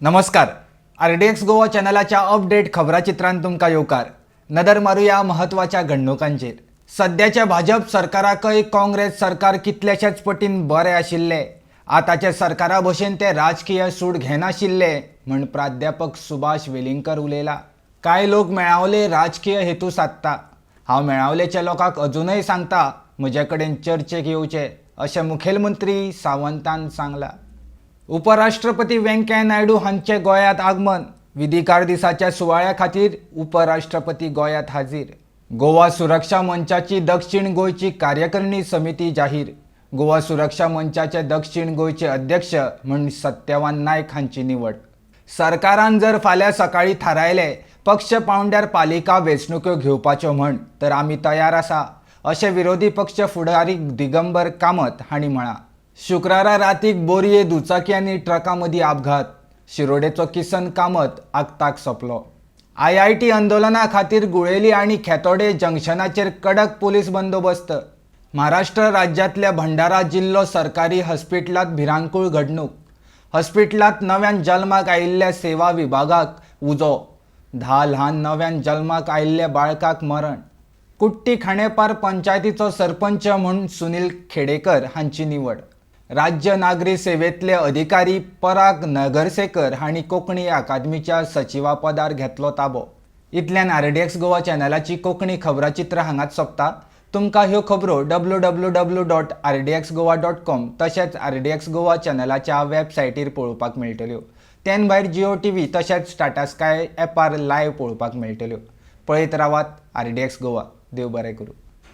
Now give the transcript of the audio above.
नमस्कार. RDX Goa चॅनलाच्या update खबराचित्रांत तुमकां येवकार. नदर मारूया महत्वाच्या घडणुकांचेर. सध्याच्या भाजप सरकाराकय काँग्रेस सरकार कितलेशेच पटीन बरें आशिल्ले. आतांच्या सरकारा भशेन ते राजकीय सूड घेनाशिल्ले म्हण प्राध्यापक सुभाष वेलिंगकर उलयला. कांय लोक मेळावले राजकीय हेतू साधता. हांव मेळावलेच्या लोकांक अजूनय सांगता म्हजे कडेन चर्चेक येवचे अशें मुखेलमंत्री सावंतान सांगलां. उपराष्ट्रपती व्यंकय्या नायडू हांचे गोंयांत आगमन. विधिकार दिसाच्या सुवाळ्या खातीर उपराष्ट्रपती गोंयांत हाजीर. गोवा सुरक्षा मंचाची दक्षिण गोंयची कार्यकारिणी समिती जाहीर. गोवा सुरक्षा मंचाचे दक्षिण गोंयचे अध्यक्ष म्हूण सत्यवान नायक हांची निवड. सरकारान जर फाल्यां सकाळीं थारायले पक्ष पावंड्यार पालिका वेंचणुको घेवपाच्यो म्हण तर आमी तयार आसा अशें विरोधी पक्ष फुडारी दिगंबर कामत हांणी म्हळां. शुक्रारा रातीक बोरये दुचाकी आनी ट्रका मदीं अपघात. शिरोडेचो किसन कामत आगताक सोंपलो. IIT आंदोलना खातीर गुळेली आनी खेतोडे जंक्शनाचेर कडक पोलीस बंदोबस्त. महाराष्ट्र राज्यांतल्या भंडारा जिल्लो सरकारी हॉस्पिटलांत भिरांकूळ घडणूक. हॉस्पिटलांत नव्यान जल्माक आयिल्ल्या सेवा विभागाक उजो. 10 ल्हान नव्यान जल्माक आयिल्ल्या बाळकाक मरण. कुट्टी खांडेपार पंचायतीचो सरपंच म्हूण सुनील खेडेकर हांची निवड. राज्य नागरी सेवेंतले अधिकारी पराग नगरसेकर हांणी कोंकणी अकादेमीच्या सचिवा पदार घेतलो ताबो. इतल्यान आरडीएक्स गोवा चॅनलाची कोंकणी खबराचित्रां हांगाच सोंपता. तुमकां ह्यो खबरो www.rdxgowa.com तशेंच आरडीएक्स गोवा चॅनलाच्या वेबसायटीर पळोवपाक मेळटल्यो. तेन भायर जिओ टीव्ही तशेंच टाटा स्काय ॲपार लायव्ह पळोवपाक मेळटल्यो. पळयत रावात आरडीएक्स गोवा. देव बरें करूं.